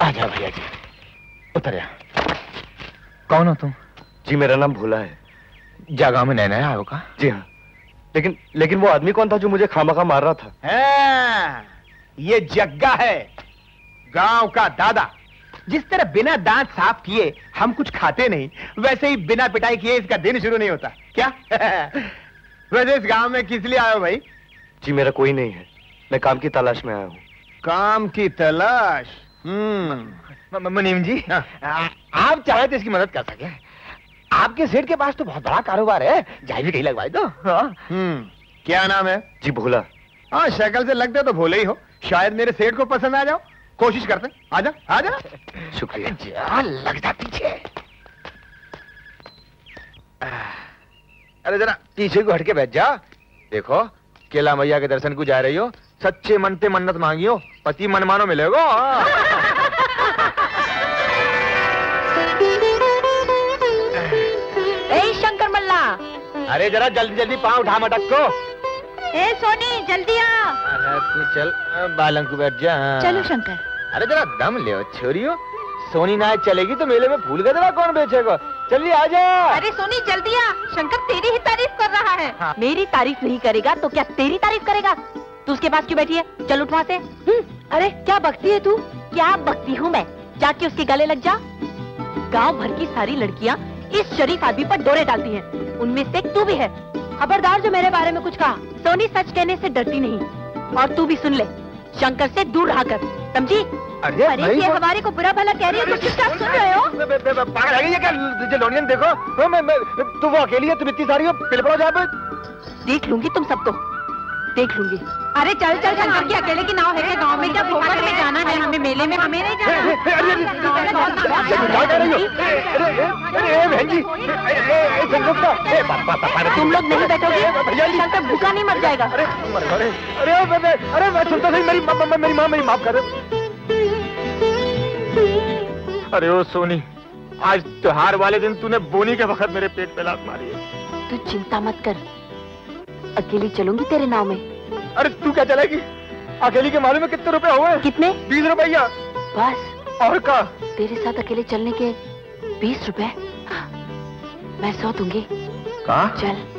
आजा भैया जी, उतर यहाँ। कौन हो तुम? जी मेरा नाम भोला है। जगह में नया आयो का? जी हाँ, लेकिन वो आदमी कौन था जो मुझे खामखा मार रहा था? ये जग्गा है, गांव का दादा। जिस तरह बिना दांत साफ किए हम कुछ खाते नहीं, वैसे ही बिना पिटाई किए इसका दिन शुरू नहीं होता क्या? वैसे इस गांव में किस लिए आए हो भाई? जी मेरा कोई नहीं है, मैं काम की तलाश में आया हूँ। काम की तलाश? मुनीम जी, आप चाहे तो इसकी मदद कर सके। आपके सेठ के पास तो बहुत बड़ा कारोबार है, जाए भी कहीं लगवाए तो। क्या नाम है? जी भोला। हाँ, शक्ल से लगते तो भोले ही हो। शायद मेरे सेठ को पसंद आ जाओ। कोशिश करते, आजा आजा। शुक्रिया। लग जा पीछे। अरे जरा पीछे को हट के बैठ जा। देखो, केला मैया के दर्शन को जा रही हो, सच्चे मनते मन्नत मांगियो, पति मनमानो मिलेगा। शंकर मल्ला, अरे जरा जल्दी जल्दी पाँव उठा मटक को। ए सोनी, जल्दी आ। अरे तू चल, बालंग को बैठ जा। चलो शंकर। अरे जरा दम ले छोरियो, सोनी ना चलेगी तो मेले में फूल गदरा कौन बेचेगा? चलिए आजा। अरे सोनी जल्दी आ, शंकर तेरी ही तारीफ कर रहा है। हाँ। मेरी तारीफ नहीं करेगा तो क्या तेरी तारीफ करेगा? तू उसके पास क्यों बैठी है? चल उठ वहाँ से। अरे क्या बकती है तू? क्या बकती हूँ मैं? जाके उसके गले लग जा। गाँव भर की सारी लड़कियाँ इस शरीफ आदमी पर डोरे डालती हैं, उनमें से तू भी है। खबरदार जो मेरे बारे में कुछ कहा। सोनी सच कहने से डरती नहीं, और तू भी सुन ले, शंकर से दूर रहा कर, समझी? अरे ये हमारे को बुरा भला कह रही है, तो चुपचाप सुन रहे हो? पागल है क्या लोनियन? देखो तू वो अकेली है, तुम इतनी सारी हो, पिल पड़ो जहाँ पे। देख लूंगी तुम सबको, देख लूंगी। अरे चल चल, शंकर की अकेले की नाव है क्या गाँव में? क्या फोकट में जाना है हमें, मेले में हमें नहीं जाना। तुम लोग नहीं बैठोगे, शंकर भूखा नहीं मर जाएगा। अरे मैं सुनता नहीं, मेरी माँ मेरी माफ कर। अरे ओ सोनी, आज त्योहार वाले दिन तूने बोनी के वक्त मेरे पेट पे लात मारी है। तू चिंता मत कर, अकेली चलूंगी तेरे नाव में। अरे तू क्या चलेगी? अकेली के मालूम है कितने रुपए हुए? कितने? 20 रुपया। बस? और का? तेरे साथ अकेले चलने के 20 रुपए? मैं 100 दूंगी। कहाँ? चल।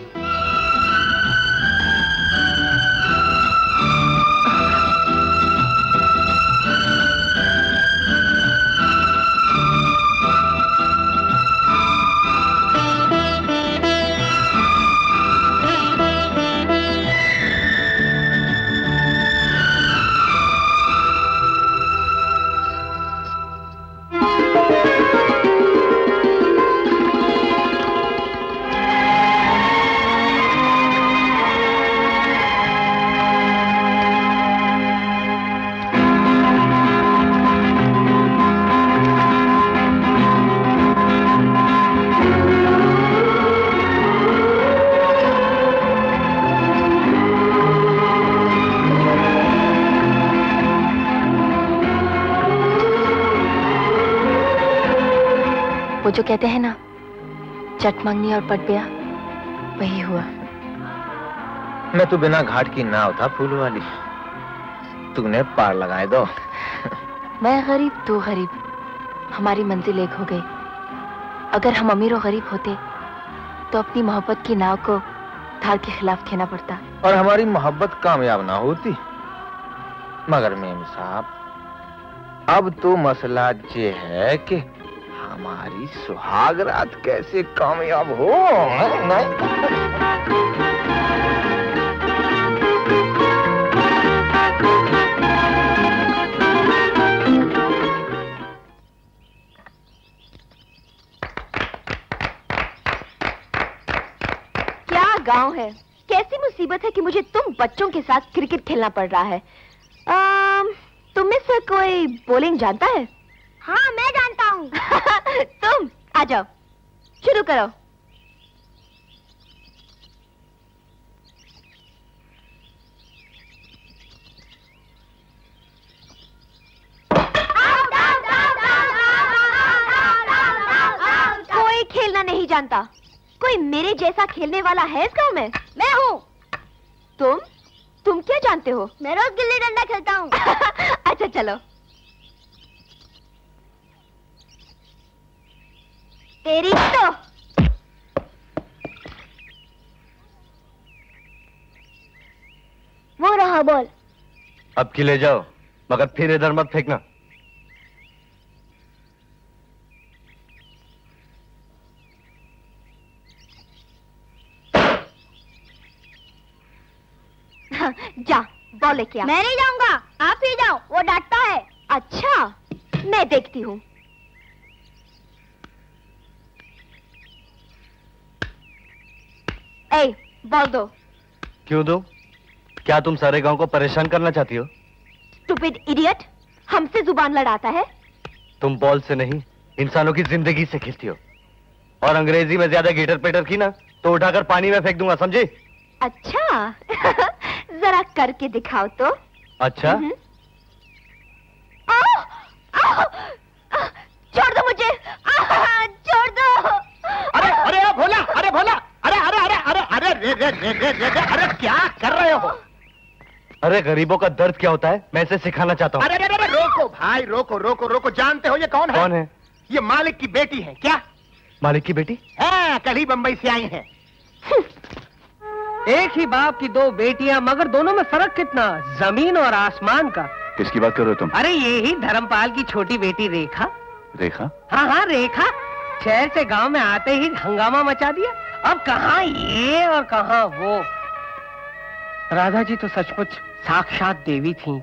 वो जो कहते हैं ना, चट मंगनी और पट गया, वही हुआ। मैं तो बिना घाट की नाव था फूल वाली, तूने पार लगाए दो। मैं गरीब तू गरीब, हमारी मंजिल एक हो गई। अगर हम अमीर और गरीब होते तो अपनी मोहब्बत की नाव को धार के खिलाफ खेना पड़ता, और हमारी मोहब्बत कामयाब ना होती। मगर मेम साहब, अब तो मसला ये है कि हमारी सुहाग रात कैसे कामयाब हो। नहीं? क्या गांव है, कैसी मुसीबत है कि मुझे तुम बच्चों के साथ क्रिकेट खेलना पड़ रहा है। तुम में से कोई बॉलिंग जानता है? हाँ मैं जानता हूँ। तुम आ जाओ, शुरू करो। कोई खेलना नहीं जानता? कोई मेरे जैसा खेलने वाला है इस गांव में? मैं हूँ। तुम क्या जानते हो? मैं रोज गिल्ली डंडा खेलता हूँ। अच्छा चलो। तेरी तो वो रहा बॉल। अब की ले जाओ, मगर फिर इधर मत फेंकना। जा बॉल लेके आ। मैं नहीं जाऊंगा, आप ही जाओ, वो डांटता है। अच्छा, मैं देखती हूँ। ए, बॉल दो। क्यों दो? क्या तुम सारे गांव को परेशान करना चाहती हो? स्टूपिड इडियट, हमसे जुबान लड़ाता है। तुम बॉल से नहीं, इंसानों की जिंदगी से खेलती हो। और अंग्रेजी में ज्यादा गिटर पेटर की ना तो उठाकर पानी में फेंक दूंगा, समझे? अच्छा जरा करके दिखाओ तो। अच्छा? छोड़ दो मुझे, छोड़ दो। अरे अरे भोला, अरे भोला, अरे अरे अरे अरे अरे रे रे रे रे रे रे, अरे क्या कर रहे हो? अरे गरीबों का दर्द क्या होता है, मैं इसे सिखाना चाहता हूँ। अरे अरे अरे रोको भाई, रोको रोको रोको। जानते हो ये कौन है? कौन है? ये मालिक की बेटी है। क्या? मालिक की बेटी? हाँ, कल ही बंबई से आई हैं। एक ही बाप की दो बेटियां, मगर दोनों में फर्क कितना, जमीन और आसमान का। किसकी बात कर रहे हो तुम? अरे ये ही धर्मपाल की छोटी बेटी रेखा। रेखा? हाँ हाँ रेखा, शहर से गांव में आते ही हंगामा मचा दिया। अब कहाँ ये और कहाँ वो। राधा जी तो सचमुच साक्षात देवी थीं।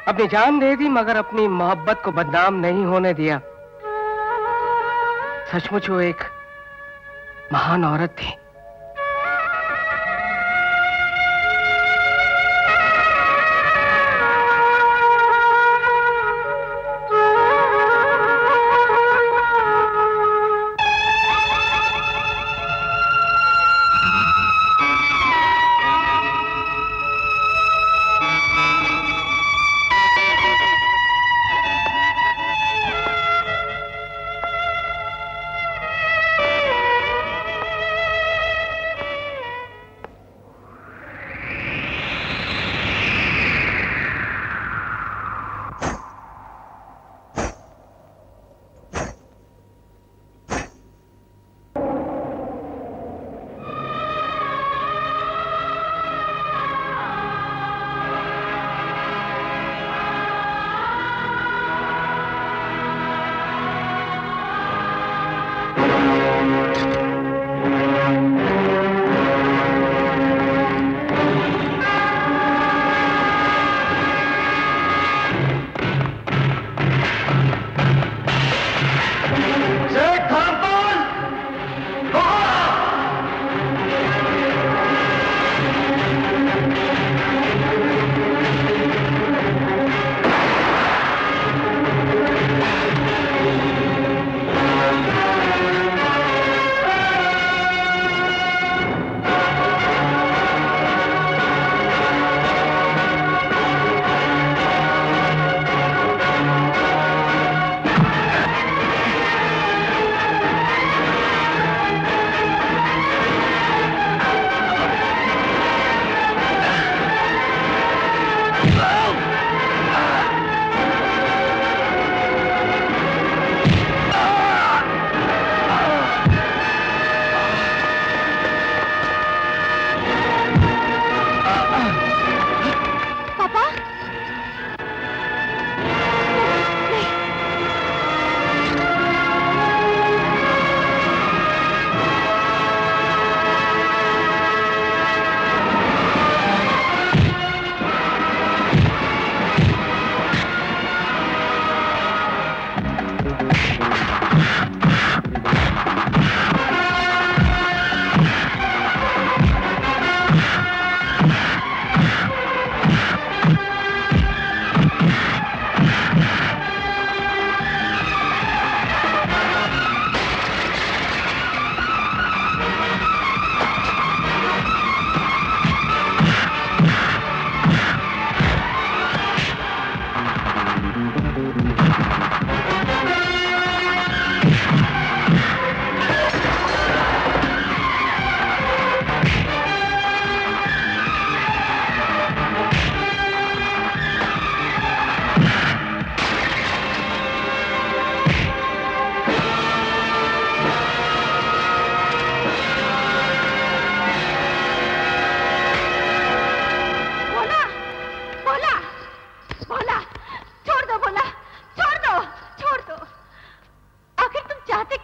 अपनी जान दे दी मगर अपनी मोहब्बत को बदनाम नहीं होने दिया। सचमुच वो एक महान औरत थी।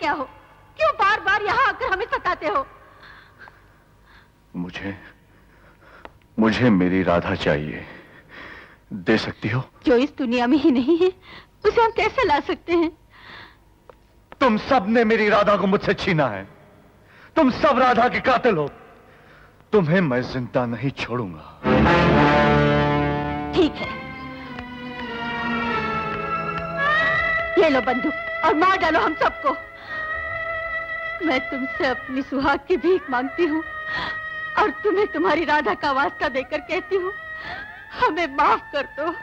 क्या हो? क्यों बार बार यहाँ आकर हमें सताते हो? मुझे मेरी राधा चाहिए। दे सकती हो? जो इस दुनिया में ही नहीं है उसे हम कैसे ला सकते हैं? तुम सब ने मेरी राधा को मुझसे छीना है। तुम सब राधा के कातिल हो। तुम्हें मैं जिंदा नहीं छोड़ूंगा। ठीक है, ये लो बंदूक और मार डालो हम सबको। मैं तुमसे अपनी सुहाग की भीख मांगती हूँ और तुम्हें तुम्हारी राधा का वास्ता देकर कहती हूँ, हमें माफ कर दो।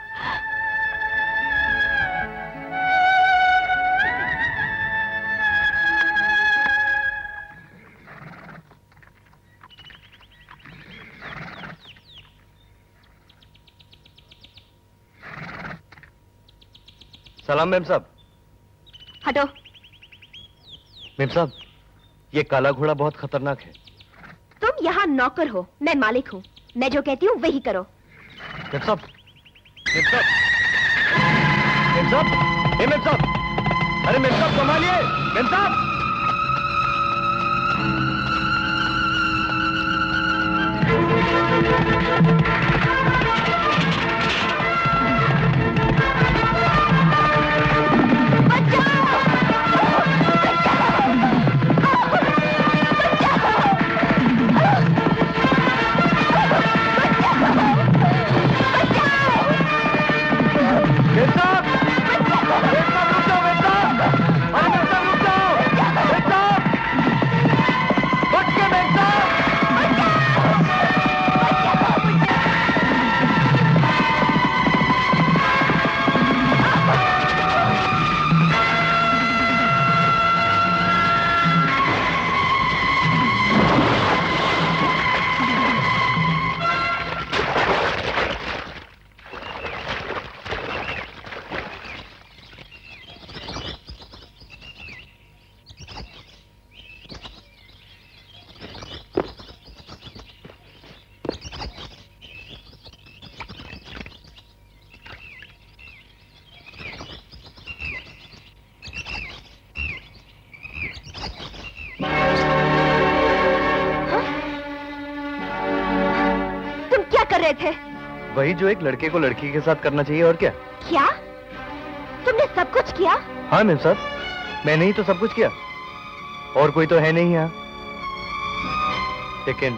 सलाम मेम साहब। हटो। मेम साहब, ये काला घोड़ा बहुत खतरनाक है। तुम यहाँ नौकर हो, मैं मालिक हूँ। मैं जो कहती हूँ वही करो। मेम साहब, मेम साहब, मेम साहब, ए मेम साहब, अरे मेम साहब संभालिए, मेम साहब। थे? वही जो एक लड़के को लड़की के साथ करना चाहिए, और क्या? क्या? तुमने सब कुछ किया? हाँ मैम साहब, मैंने ही तो सब कुछ किया, और कोई तो है नहीं यहाँ। लेकिन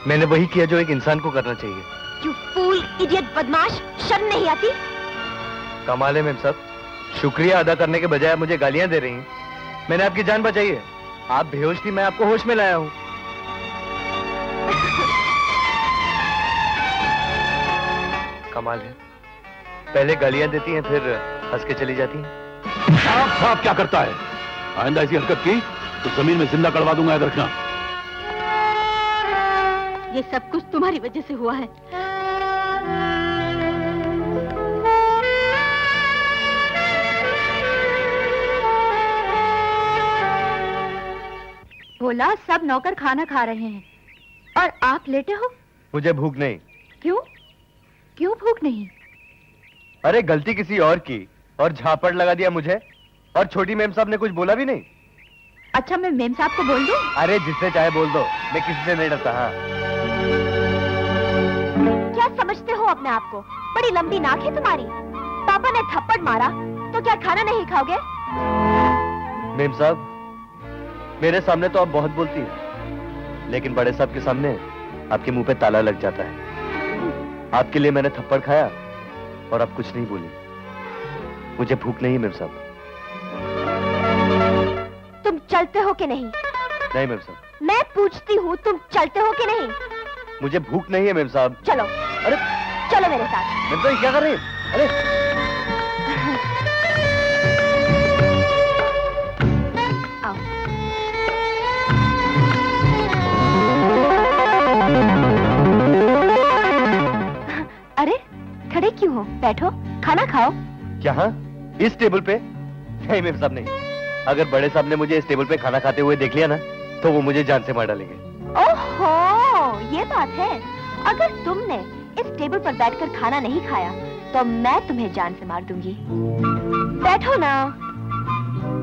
मैंने वही किया जो एक इंसान को करना चाहिए। You fool, idiot, बदमाश, शर्म नहीं आती? कमाल है मैम साहब, शुक्रिया अदा करने के बजाय आप मुझे गालियां दे रही हैं। मैंने आपकी जान बचाई है। आप बेहोश थी, मैं आपको होश में लाया हूँ। कमाल है, पहले गालियां देती हैं, फिर हंस के चली जाती हैं। साहब क्या करता है? आइंदा ऐसी हरकत की तो जमीन में जिंदा करवा दूंगा, याद रखना। ये सब कुछ तुम्हारी वजह से हुआ है। बोला सब नौकर खाना खा रहे हैं और आप लेटे हो? मुझे भूख नहीं। क्यों? क्यों भूख नहीं? अरे गलती किसी और की और झापड़ लगा दिया मुझे, और छोटी मेम साहब ने कुछ बोला भी नहीं। अच्छा, मैं मेम साहब को बोल दूं? अरे जिससे चाहे बोल दो, मैं किसी से नहीं डरता। हाँ, क्या समझते हो अपने आप को? बड़ी लंबी नाक है तुम्हारी। पापा ने थप्पड़ मारा तो क्या खाना नहीं खाओगे? मेम साहब, मेरे सामने तो आप बहुत बोलती हैं, लेकिन बड़े साहब के सामने आपके मुंह पे ताला लग जाता है। आपके लिए मैंने थप्पड़ खाया और आप कुछ नहीं बोली। मुझे भूख नहीं मेम साहब। तुम चलते हो कि नहीं? नहीं मेम साहब। मैं पूछती हूँ, तुम चलते हो कि नहीं? मुझे भूख नहीं है मेम साहब। चलो। अरे चलो मेरे साथ। मेम साहब क्या कर रही है? अरे आओ। अरे खड़े क्यों हो? बैठो, खाना खाओ। यहाँ इस टेबल पे? नहीं मेम साहब नहीं। अगर बड़े साहब ने मुझे इस टेबल पे खाना खाते हुए देख लिया ना, तो वो मुझे जान से मार डालेंगे। ओहो, ये बात है। अगर तुमने इस टेबल पर बैठकर खाना नहीं खाया, तो मैं तुम्हें जान से मार दूंगी। बैठो ना।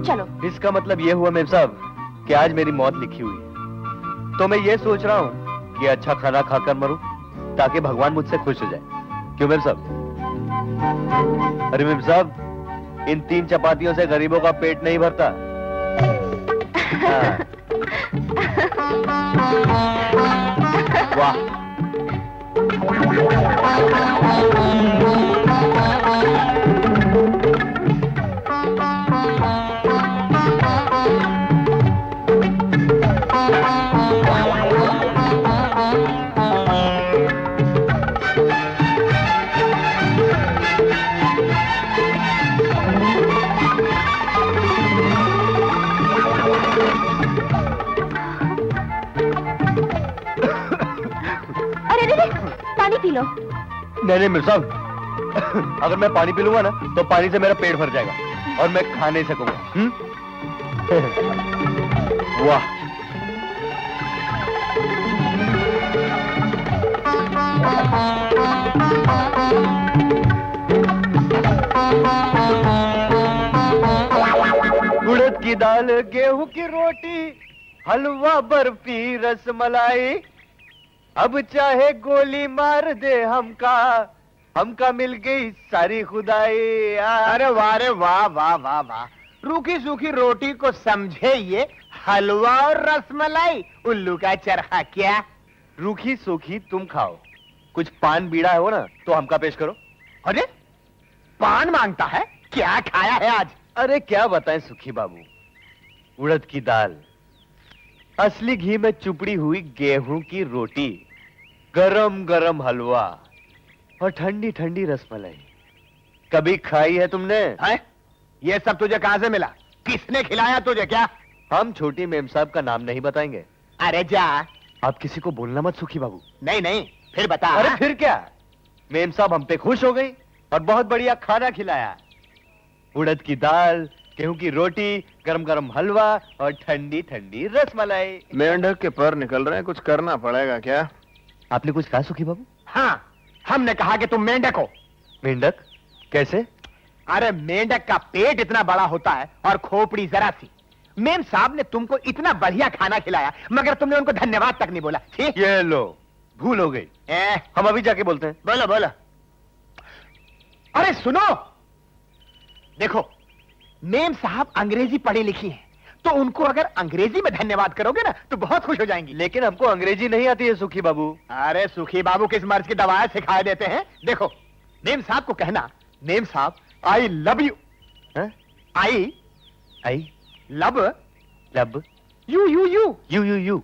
चलो। इसका मतलब ये हुआ मेम साहब कि आज मेरी मौत लिखी हुई है। तो मैं ये सोच रहा हूँ कि अच्छा खाना खाकर मरूं ताकि भगवान मुझसे खुश हो जाए। क्यों मेम साहब? अरे मेम साहब, इन 3 चपातियों से गरीबों का पेट नहीं भरता। हाँ। वाह, अरे अरे पानी पी लो। नहीं मेम साहब, अगर मैं पानी पी लूंगा ना तो पानी से मेरा पेट भर जाएगा और मैं खा नहीं सकूंगा। वाह, उड़द की दाल, गेहूं की रोटी, हलवा, बर्फी, रसमलाई, अब चाहे गोली मार दे हमका मिल गई सारी खुदाई। अरे वाह रे वाह वाह वाह वाह, रूखी सूखी रोटी को समझे ये हलवा और रसमलाई, उल्लू का चरखा क्या? रूखी सूखी तुम खाओ, कुछ पान बीड़ा है वो ना तो हमका पेश करो। अरे पान मांगता है? क्या खाया है आज? अरे क्या बताएं सुखी बाबू, उड़द की दाल, असली घी में चुपड़ी हुई गेहूं की रोटी, गरम गरम हलवा और ठंडी ठंडी रसमलाई। कभी खाई है तुमने? है? ये सब तुझे कहां से मिला? किसने खिलाया तुझे? क्या हम छोटी मेम साहब का नाम नहीं बताएंगे। अरे जा। आप किसी को बोलना मत सुखी बाबू। नहीं नहीं, फिर बता। अरे फिर क्या, मेम साहब हम पे खुश हो गई और बहुत बढ़िया खाना खिलाया। उड़द की दाल, गेहूं की रोटी, गरम गरम हलवा और ठंडी ठंडी रसमलाई। मेंढक के पर निकल रहे हैं, कुछ करना पड़ेगा क्या? आपने कुछ कहा सुखी बाबू? हाँ, हमने कहा कि तुम मेंढक हो। मेंढक कैसे? अरे मेंढक का पेट इतना बड़ा होता है और खोपड़ी जरा सी। मेम साहब ने तुमको इतना बढ़िया खाना खिलाया मगर तुमने उनको धन्यवाद तक नहीं बोला। ठीक? ये लो, भूल हो गई। हम अभी जाके बोलते हैं। बोलो बोलो। अरे सुनो, देखो मेम साहब अंग्रेजी पढ़ी लिखी हैं, तो उनको अगर अंग्रेजी में धन्यवाद करोगे ना तो बहुत खुश हो जाएंगी। लेकिन हमको अंग्रेजी नहीं आती है सुखी बाबू। अरे सुखी बाबू किस मर्ज की दवाएं सिखा देते हैं। देखो मेम साहब को कहना, मेम साहब I love you. I I love love you you you you you you.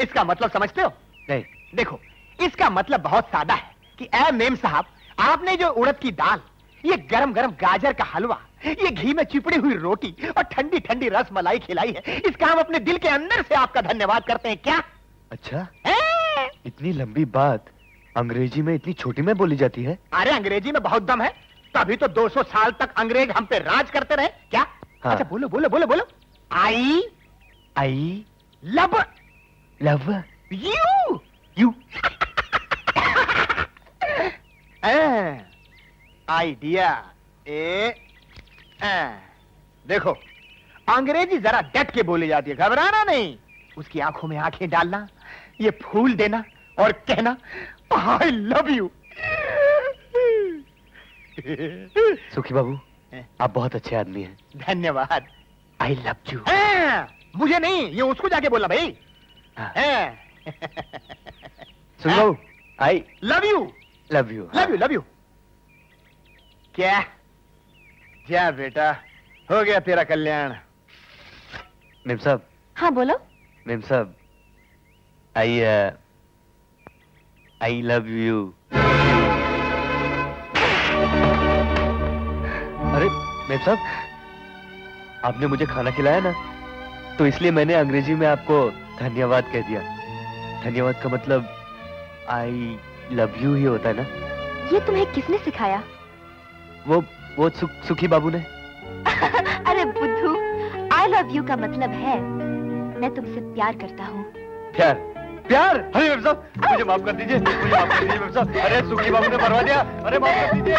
इसका मतलब समझते हो? नहीं। देखो इसका मतलब बहुत सादा है कि ऐ मेम साहब, आपने जो उड़द की दाल, ये गरम गरम गाजर का हलवा, ये घी में चिपड़ी हुई रोटी और ठंडी ठंडी रसमलाई खिलाई है, इसका हम अपने दिल के अंदर से आपका धन्यवाद करते हैं। क्या? अच्छा, इतनी लंबी बात अंग्रेजी में इतनी छोटी में बोली जाती है? अरे अंग्रेजी में बहुत दम है, तभी तो 200 साल तक अंग्रेज हम पे राज करते रहे। क्या? हाँ। अच्छा बोलो बोलो बोलो बोलो। I I love love you you. Idea ए। देखो अंग्रेजी जरा डट के बोली जाती है, घबराना नहीं। उसकी आंखों में आंखें डालना, ये फूल देना और कहना आई लव यू। सुखी बाबू, आप बहुत अच्छे आदमी हैं। धन्यवाद। I love you. मुझे नहीं, ये उसको जाके बोला भाई। सुखी बाबू, I love you love you. Love you love you. क्या? जा बेटा, हो गया तेरा कल्याण। मेम साहब। हाँ बोलो। मेम साहब, आई लव यू। अरे मेम साहब, आपने मुझे खाना खिलाया ना, तो इसलिए मैंने अंग्रेजी में आपको धन्यवाद कह दिया। धन्यवाद का मतलब आई लव यू ही होता है ना? ये तुम्हें किसने सिखाया? वो सुखी बाबू ने। अरे बुद्धू, आई लव यू का मतलब है मैं तुमसे प्यार करता हूँ। प्यार? प्यार? अरे मेम साहब, मुझे माफ कर दीजिए, मुझे माफ कर दीजिए मेम साहब। अरे सुखी बाबू ने मरवा दिया। अरे माफ कर दीजिए।